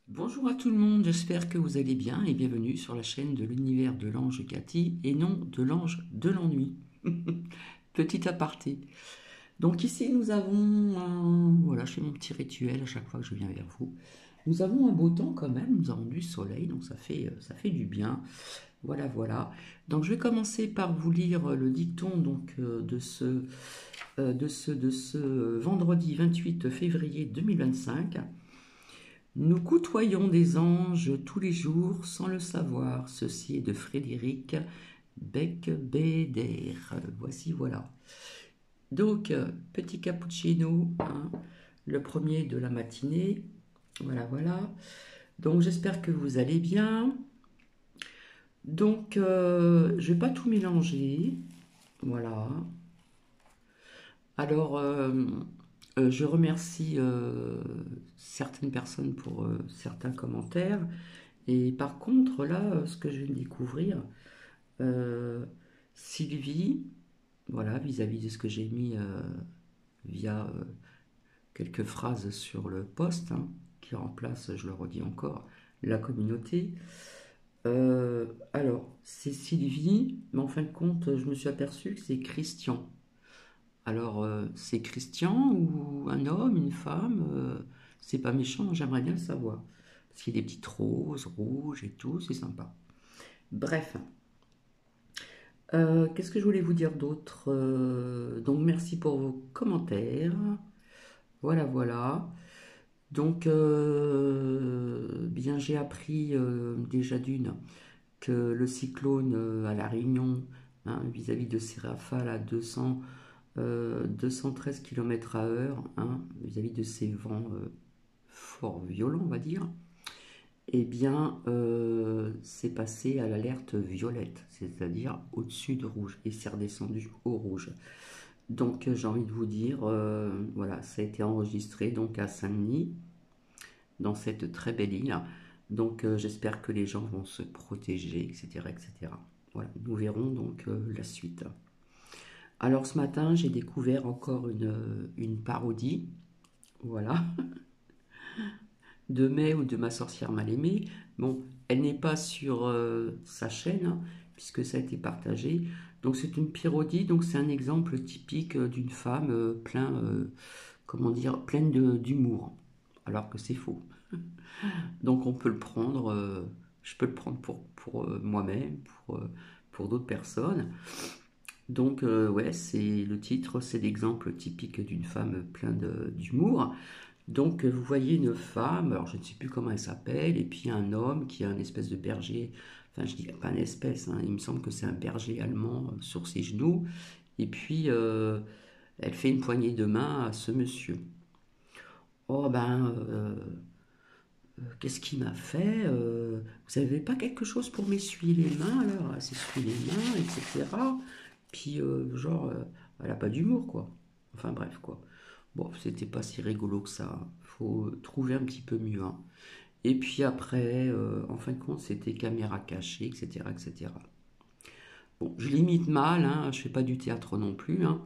Bonjour à tout le monde, j'espère que vous allez bien et bienvenue sur la chaîne de l'univers de l'ange Cathy et non de l'ange de l'ennui. Petit aparté. Donc ici nous avons voilà, je fais mon petit rituel à chaque fois que je viens vers vous. Nous avons un beau temps quand même, nous avons du soleil, donc ça fait du bien. Voilà, voilà. Donc je vais commencer par vous lire le dicton donc, de ce vendredi 28 février 2025. Nous côtoyons des anges tous les jours sans le savoir. Ceci est de Frédéric Becbéder. Voici, voilà. Donc, petit cappuccino, hein, le premier de la matinée. Voilà, voilà. Donc, j'espère que vous allez bien. Donc, je vais pas tout mélanger. Voilà. Alors, je remercie certaines personnes pour certains commentaires. Et par contre, là, ce que je viens de découvrir, euh, Sylvie, voilà, vis-à-vis de ce que j'ai mis via quelques phrases sur le post, hein, qui remplace, je le redis encore, la communauté. Alors, c'est Sylvie, mais en fin de compte, je me suis aperçu que c'est Christian. Alors, c'est Christian ou un homme, une femme, c'est pas méchant, j'aimerais bien le savoir. Parce qu'il y a des petites roses, rouges et tout, c'est sympa. Bref, qu'est-ce que je voulais vous dire d'autre? Donc, merci pour vos commentaires. Voilà, voilà. Donc, bien, j'ai appris déjà d'une que le cyclone à La Réunion, hein, vis-à-vis de ces rafales à 213 km/h, hein, vis-à-vis de ces vents fort violents, on va dire, eh bien, c'est passé à l'alerte violette, c'est-à-dire au-dessus de rouge, et c'est redescendu au rouge. Donc, j'ai envie de vous dire, voilà, ça a été enregistré donc à Saint-Denis, dans cette très belle île. Donc, j'espère que les gens vont se protéger, etc., etc. Voilà, nous verrons donc la suite. Alors, ce matin, j'ai découvert encore une parodie, voilà, de Mai ou de Ma sorcière mal aimée. Bon, elle n'est pas sur sa chaîne, hein, puisque ça a été partagé. Donc c'est une parodie, donc c'est un exemple typique d'une femme comment dire, pleine d'humour, alors que c'est faux. Donc on peut le prendre, je peux le prendre pour moi-même, pour d'autres personnes. Donc ouais, c'est le titre, c'est l'exemple typique d'une femme pleine d'humour. Donc vous voyez une femme, alors je ne sais plus comment elle s'appelle, et puis un homme qui a une espèce de berger, enfin je dis pas une espèce, hein, il me semble que c'est un berger allemand sur ses genoux, et puis elle fait une poignée de main à ce monsieur. Oh ben, qu'est-ce qu'il m'a fait? Vous n'avez pas quelque chose pour m'essuyer les mains alors? Elle s'essuie les mains, etc. Puis genre, elle a pas d'humour quoi. Enfin bref quoi. Bon, c'était pas si rigolo que ça, hein. Faut trouver un petit peu mieux, hein. Et puis après, en fin de compte, c'était caméra cachée, etc., etc. Bon, je limite mal, hein, je fais pas du théâtre non plus, hein.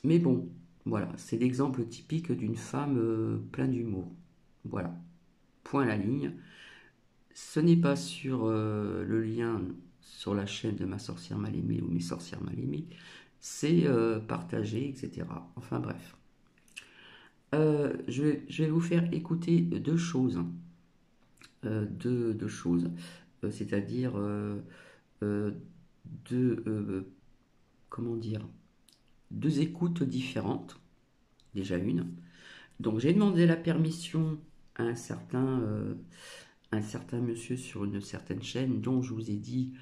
Mais bon, voilà, c'est l'exemple typique d'une femme pleine d'humour. Voilà, point à la ligne. Ce n'est pas sur le lien sur la chaîne de Ma sorcière mal aimée ou Mes sorcières mal aimées, c'est partagé, etc. Enfin bref. Je vais vous faire écouter deux choses, hein. Deux choses. C'est-à-dire euh, deux, comment dire, deux écoutes différentes, déjà une. Donc j'ai demandé la permission à un certain monsieur sur une certaine chaîne dont je vous ai dit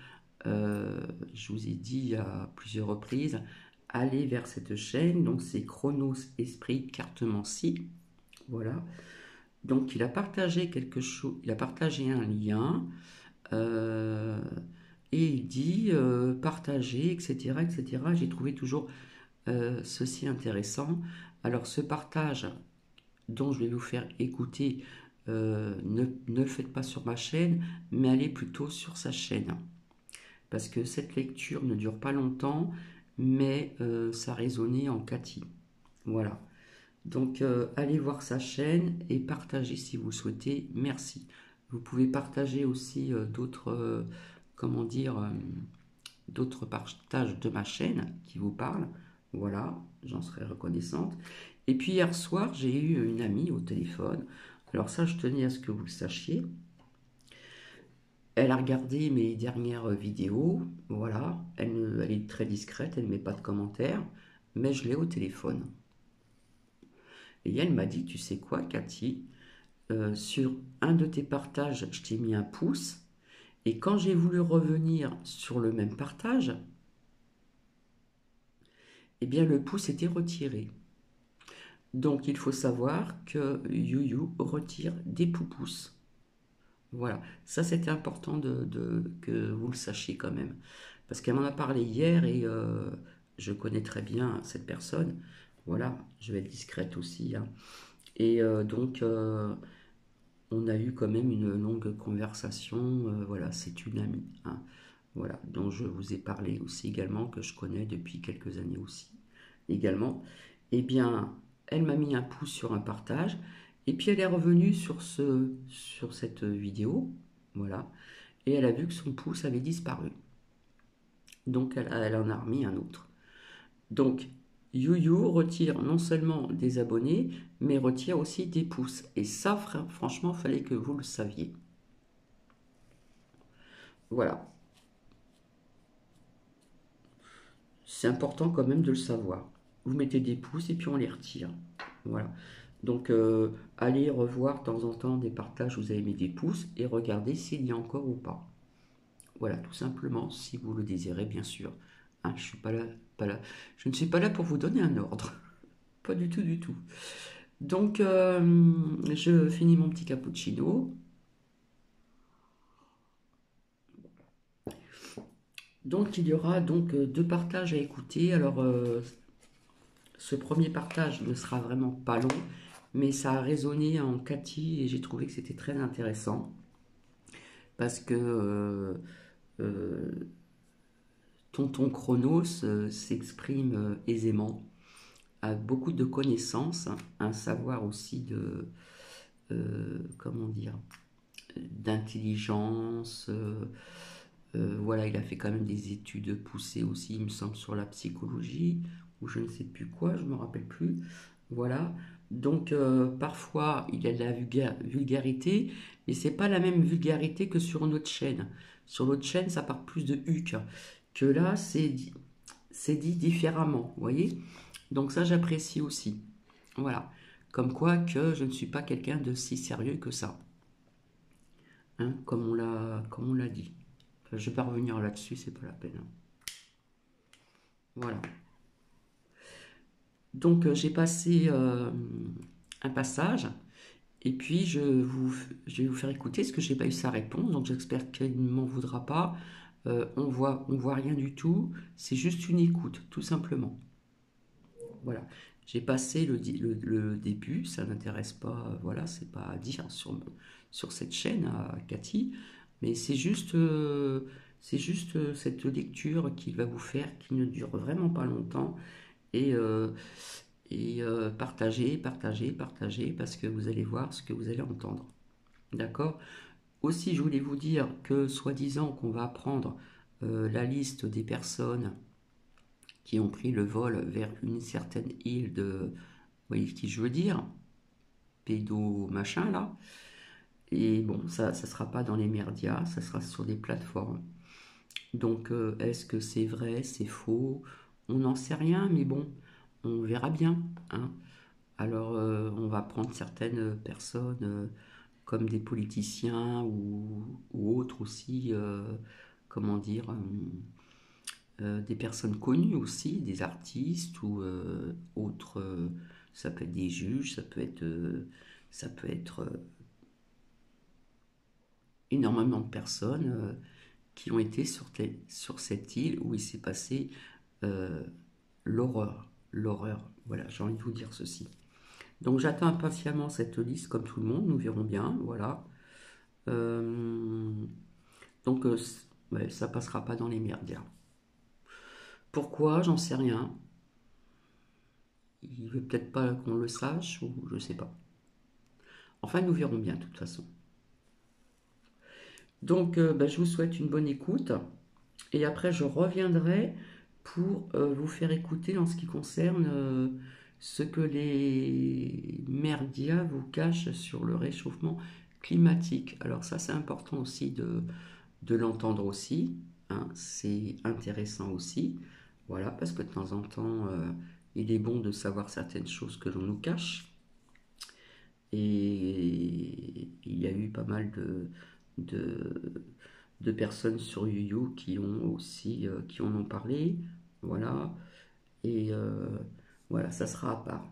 à plusieurs reprises, allez vers cette chaîne. Donc c'est Chronos Esprit Cartomancie. Voilà. Donc il a partagé quelque chose, il a partagé un lien euh, et il dit partager, etc., etc. J'ai trouvé toujours ceci intéressant. Alors ce partage dont je vais vous faire écouter, ne le faites pas sur ma chaîne, mais allez plutôt sur sa chaîne. Parce que cette lecture ne dure pas longtemps, mais ça résonnait en Cathy. Voilà. Donc, allez voir sa chaîne et partagez si vous souhaitez. Merci. Vous pouvez partager aussi d'autres, comment dire, d'autres partages de ma chaîne qui vous parlent. Voilà, j'en serais reconnaissante. Et puis hier soir, j'ai eu une amie au téléphone. Alors ça, je tenais à ce que vous le sachiez. Elle a regardé mes dernières vidéos. Voilà, elle est très discrète, elle ne met pas de commentaires, mais je l'ai au téléphone. Et elle m'a dit, tu sais quoi, Cathy, sur un de tes partages, je t'ai mis un pouce. Et quand j'ai voulu revenir sur le même partage, eh bien le pouce était retiré. Donc il faut savoir que YouYou retire des pouces. Voilà, ça c'était important que vous le sachiez quand même. Parce qu'elle m'en a parlé hier et je connais très bien cette personne. Voilà, je vais être discrète aussi, hein. Et donc on a eu quand même une longue conversation. Voilà, c'est une amie, hein. Voilà, dont je vous ai parlé aussi également, que je connais depuis quelques années aussi également. Eh bien, elle m'a mis un pouce sur un partage, et puis elle est revenue sur cette vidéo, voilà, et elle a vu que son pouce avait disparu. Donc elle en a remis un autre. Donc YouYou retire non seulement des abonnés, mais retire aussi des pouces. Et ça, franchement, fallait que vous le saviez. Voilà. C'est important quand même de le savoir. Vous mettez des pouces et puis on les retire. Voilà. Donc, allez revoir de temps en temps des partages où vous avez mis des pouces et regardez s'il y a encore ou pas. Voilà, tout simplement, si vous le désirez, bien sûr. Hein, je suis pas là, pas là. Je ne suis pas là pour vous donner un ordre. Pas du tout, du tout. Donc, je finis mon petit cappuccino. Donc, il y aura donc deux partages à écouter. Alors, ce premier partage ne sera vraiment pas long, mais ça a résonné en Cathy et j'ai trouvé que c'était très intéressant parce que euh, Tonton Chronos s'exprime aisément, a beaucoup de connaissances, un savoir aussi comment dire, d'intelligence. Voilà, il a fait quand même des études poussées aussi, il me semble, sur la psychologie, ou je ne sais plus quoi, je ne me rappelle plus. Voilà. Donc, parfois, il y a de la vulgarité, mais c'est pas la même vulgarité que sur notre chaîne. Sur notre chaîne, ça part plus de huc. Que là, c'est dit différemment, vous voyez? Donc ça, j'apprécie aussi. Voilà. Comme quoi que je ne suis pas quelqu'un de si sérieux que ça, hein, comme on l'a dit. Enfin, je vais pas revenir là-dessus, c'est pas la peine, hein. Voilà. Donc j'ai passé un passage et puis je vais vous faire écouter ce que j'ai pas eu sa réponse. Donc j'espère qu'il ne m'en voudra pas. On voit rien du tout. C'est juste une écoute, tout simplement. Voilà. J'ai passé le début, ça n'intéresse pas, voilà, c'est pas à dire sur cette chaîne à Cathy, mais c'est juste cette lecture qu'il va vous faire, qui ne dure vraiment pas longtemps, et, partagez, partagez, partagez, parce que vous allez voir ce que vous allez entendre. D'accord? Aussi, je voulais vous dire que, soi-disant, qu'on va prendre la liste des personnes qui ont pris le vol vers une certaine île de... Vous voyez ce que je veux dire? Pédo machin là. Et bon, ça sera pas dans les médias, ça sera sur des plateformes. Donc, est-ce que c'est vrai, c'est faux? On n'en sait rien, mais bon, on verra bien, hein. Alors, on va prendre certaines personnes comme des politiciens ou autres aussi, comment dire, des personnes connues aussi, des artistes ou autres. Ça peut être des juges, ça peut être énormément de personnes qui ont été sur cette île où il s'est passé euh, l'horreur. L'horreur, voilà, j'ai envie de vous dire ceci. Donc j'attends impatiemment cette liste comme tout le monde, nous verrons bien, voilà. Euh, donc ouais, ça passera pas dans les médias. Pourquoi? J'en sais rien. il veut peut-être pas qu'on le sache, ou je sais pas. Enfin, nous verrons bien, de toute façon. Donc, ben, je vous souhaite une bonne écoute. Et après, je reviendrai pour vous faire écouter en ce qui concerne ce que les merdias vous cachent sur le réchauffement climatique. Alors ça, c'est important aussi de l'entendre aussi, hein, c'est intéressant aussi. Voilà, parce que de temps en temps, il est bon de savoir certaines choses que l'on nous cache. Et il y a eu pas mal de, de personnes sur YouYou qui ont aussi qui en ont parlé. Voilà. Et voilà, ça sera à part.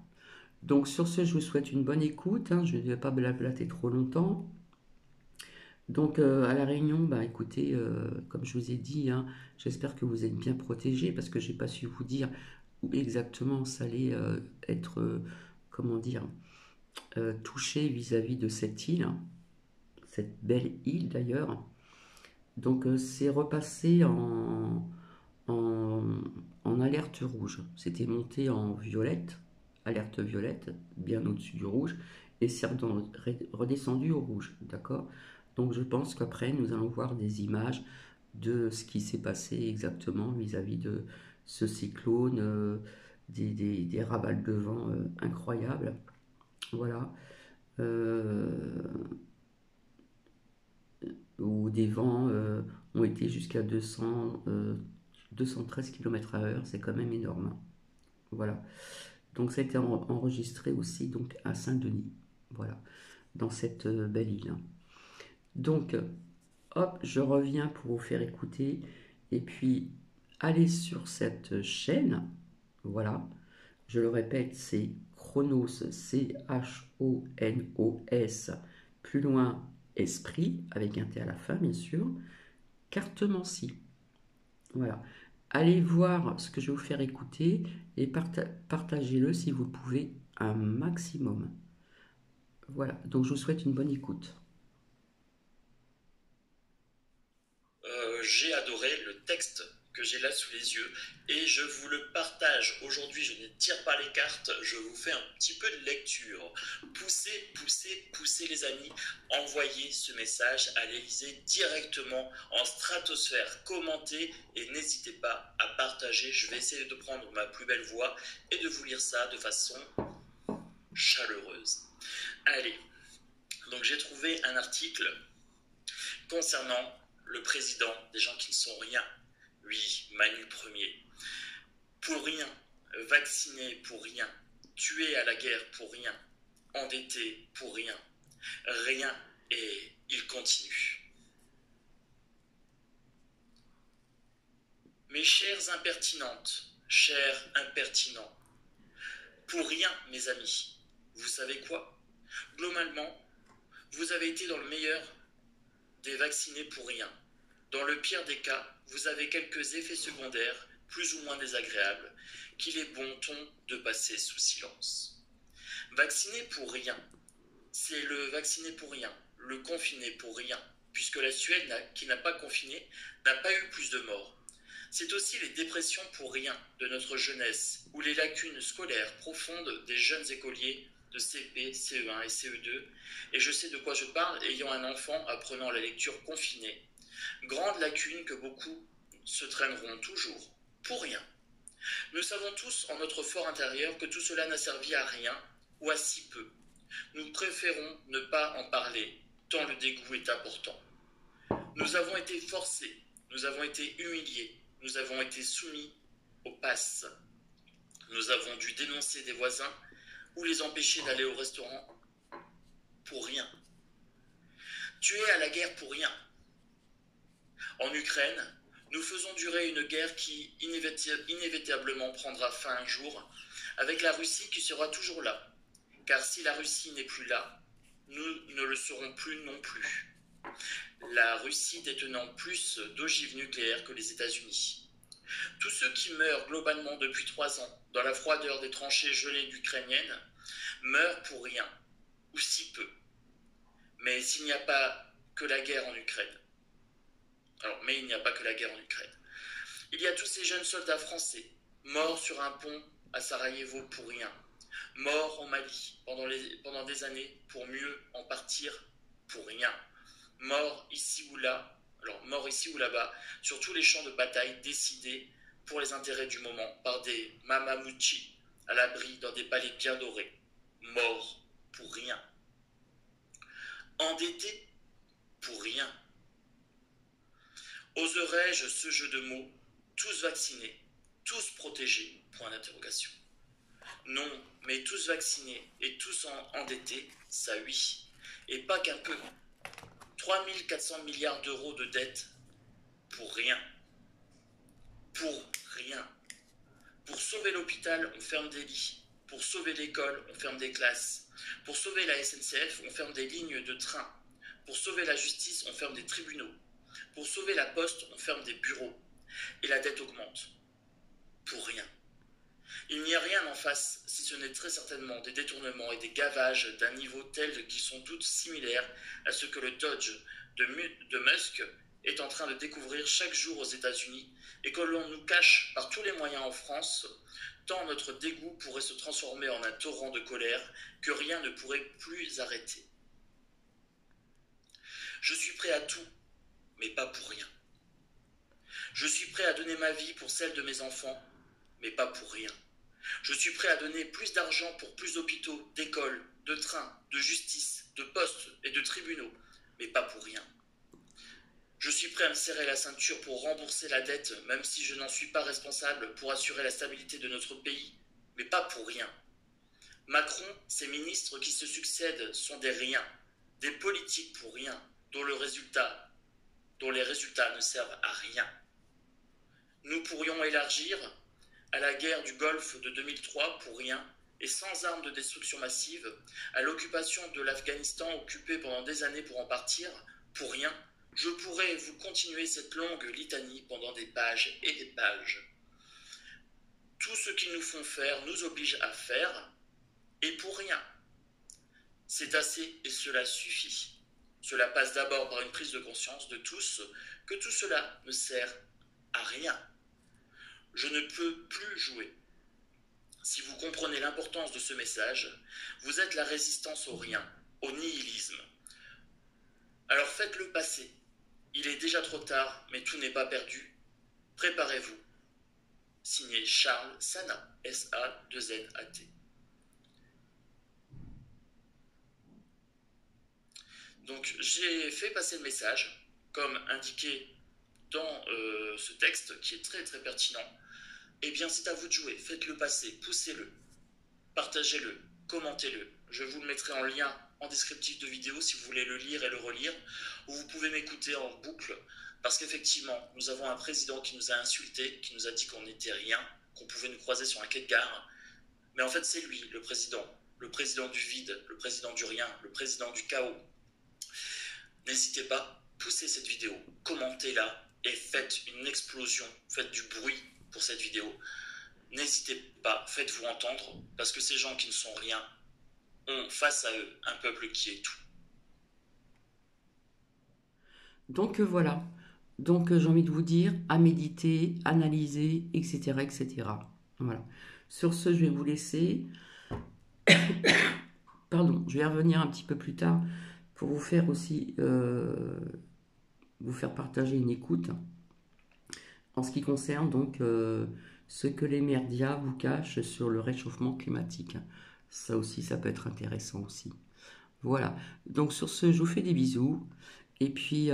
Donc sur ce, je vous souhaite une bonne écoute, hein. Je ne vais pas blablater trop longtemps. Donc à la Réunion, bah écoutez, comme je vous ai dit, hein, j'espère que vous êtes bien protégés parce que j'ai pas su vous dire où exactement ça allait être, comment dire, touché vis-à-vis de cette île, hein, cette belle île d'ailleurs. Donc c'est repassé en, en alerte rouge. C'était monté en violette, alerte violette, bien au-dessus du rouge, et c'est redescendu au rouge, d'accord. Donc je pense qu'après nous allons voir des images de ce qui s'est passé exactement vis-à-vis de ce cyclone, des ravals de vent incroyables. Voilà. Euh, où des vents ont été jusqu'à 213 km/h, c'est quand même énorme. Voilà. Donc ça a été enregistré aussi donc, à Saint-Denis, voilà, dans cette belle île. Donc, hop, je reviens pour vous faire écouter. Et puis, allez sur cette chaîne, voilà. Je le répète, c'est Chronos, Chronos, plus loin, esprit, avec un T à la fin, bien sûr. Cartemancie. Voilà. Allez voir ce que je vais vous faire écouter et partagez-le si vous le pouvez un maximum. Voilà. Donc je vous souhaite une bonne écoute. J'ai adoré le texte que j'ai là sous les yeux et je vous le partage. Aujourd'hui, je ne tire pas les cartes, je vous fais un petit peu de lecture. Poussez, poussez, poussez les amis, envoyez ce message à l'Elysée directement en stratosphère, commentez et n'hésitez pas à partager. Je vais essayer de prendre ma plus belle voix et de vous lire ça de façon chaleureuse. Allez, donc j'ai trouvé un article concernant le président des gens qui ne sont rien. Oui, Manu Premier. Pour rien, vacciné pour rien, tué à la guerre pour rien, endetté pour rien, rien, et il continue. Mes chères impertinentes, chers impertinents, pour rien, mes amis, vous savez quoi? Globalement, vous avez été dans le meilleur des vaccinés pour rien. Dans le pire des cas, vous avez quelques effets secondaires, plus ou moins désagréables, qu'il est bon ton de passer sous silence. Vacciné pour rien, c'est le vacciné pour rien, le confiné pour rien, puisque la Suède, qui n'a pas confiné, n'a pas eu plus de morts. C'est aussi les dépressions pour rien de notre jeunesse, ou les lacunes scolaires profondes des jeunes écoliers de CP, CE1 et CE2, et je sais de quoi je parle ayant un enfant apprenant la lecture confinée. Grande lacune que beaucoup se traîneront toujours, pour rien. Nous savons tous en notre fort intérieur que tout cela n'a servi à rien, ou à si peu. Nous préférons ne pas en parler, tant le dégoût est important. Nous avons été forcés, nous avons été humiliés, nous avons été soumis au pass. Nous avons dû dénoncer des voisins ou les empêcher d'aller au restaurant pour rien. Tués à la guerre pour rien. En Ukraine, nous faisons durer une guerre qui inévitablement prendra fin un jour, avec la Russie qui sera toujours là. Car si la Russie n'est plus là, nous ne le serons plus non plus. La Russie détenant plus d'ogives nucléaires que les États-Unis. Tous ceux qui meurent globalement depuis 3 ans dans la froideur des tranchées gelées ukrainiennes meurent pour rien, ou si peu. Mais il n'y a pas que la guerre en Ukraine. Il n'y a pas que la guerre en Ukraine. Il y a tous ces jeunes soldats français, morts sur un pont à Sarajevo pour rien. Mort au Mali pendant des années pour mieux en partir pour rien. Mort ici ou là, alors mort ici ou là-bas, sur tous les champs de bataille décidés pour les intérêts du moment par des Mamamouchi à l'abri dans des palais bien dorés. Mort pour rien. Endetté pour rien. Oserais-je ce jeu de mots, tous vaccinés, tous protégés, point d'interrogation. Non, mais tous vaccinés et tous endettés, ça oui. Et pas qu'un peu. 3400 milliards d'euros de dettes pour rien. Pour rien. Pour sauver l'hôpital, on ferme des lits. Pour sauver l'école, on ferme des classes. Pour sauver la SNCF, on ferme des lignes de train. Pour sauver la justice, on ferme des tribunaux. Pour sauver la poste, on ferme des bureaux. Et la dette augmente. Pour rien. Il n'y a rien en face, si ce n'est très certainement des détournements et des gavages d'un niveau tel qu'ils sont toutes similaires à ce que le Dodge de Musk est en train de découvrir chaque jour aux États-Unis et que l'on nous cache par tous les moyens en France, tant notre dégoût pourrait se transformer en un torrent de colère que rien ne pourrait plus arrêter. Je suis prêt à tout, mais pas pour rien. Je suis prêt à donner ma vie pour celle de mes enfants, mais pas pour rien. Je suis prêt à donner plus d'argent pour plus d'hôpitaux, d'écoles, de trains, de justice, de postes et de tribunaux, mais pas pour rien. Je suis prêt à me serrer la ceinture pour rembourser la dette, même si je n'en suis pas responsable pour assurer la stabilité de notre pays, mais pas pour rien. Macron, ses ministres qui se succèdent sont des riens, des politiques pour rien, dont les résultats ne servent à rien. Nous pourrions élargir à la guerre du Golfe de 2003 pour rien, et sans armes de destruction massive, à l'occupation de l'Afghanistan occupé pendant des années pour en partir, pour rien, je pourrais vous continuer cette longue litanie pendant des pages et des pages. Tout ce qu'ils nous font faire nous oblige à faire, et pour rien. C'est assez et cela suffit. Cela passe d'abord par une prise de conscience de tous que tout cela ne sert à rien. Je ne peux plus jouer. Si vous comprenez l'importance de ce message, vous êtes la résistance au rien, au nihilisme. Alors faites-le passer. Il est déjà trop tard, mais tout n'est pas perdu. Préparez-vous. Signé Charles Sana, S-A-2-N-A-T. Donc j'ai fait passer le message, comme indiqué dans ce texte, qui est très très pertinent. Eh bien, c'est à vous de jouer. Faites-le passer, poussez-le, partagez-le, commentez-le. Je vous le mettrai en lien en descriptif de vidéo si vous voulez le lire et le relire, ou vous pouvez m'écouter en boucle, parce qu'effectivement, nous avons un président qui nous a insultés, qui nous a dit qu'on n'était rien, qu'on pouvait nous croiser sur un quai de gare. Mais en fait, c'est lui, le président du vide, le président du rien, le président du chaos. N'hésitez pas, poussez cette vidéo, commentez-la et faites une explosion, faites du bruit pour cette vidéo. N'hésitez pas, faites-vous entendre, parce que ces gens qui ne sont rien ont face à eux un peuple qui est tout. Donc voilà. Donc j'ai envie de vous dire à méditer, analyser, etc., etc. Voilà. Sur ce, je vais vous laisser. Pardon, je vais revenir un petit peu plus tard pour vous faire aussi vous faire partager une écoute en ce qui concerne donc ce que les médias vous cachent sur le réchauffement climatique. Ça aussi, ça peut être intéressant aussi. Voilà. Donc sur ce, je vous fais des bisous. Et puis,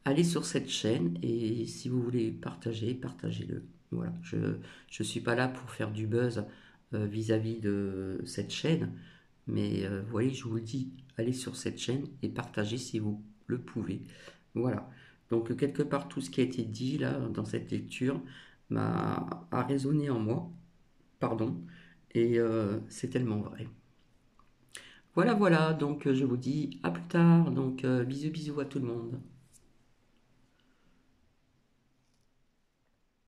allez sur cette chaîne. Et si vous voulez partager, partagez-le. Voilà. Je ne suis pas là pour faire du buzz vis-à-vis de cette chaîne. Mais vous voyez, je vous le dis, allez sur cette chaîne et partagez si vous le pouvez. Voilà. Donc quelque part, tout ce qui a été dit là dans cette lecture a résonné en moi. Pardon. Et c'est tellement vrai. Voilà, voilà. Donc je vous dis à plus tard. Donc bisous, bisous à tout le monde.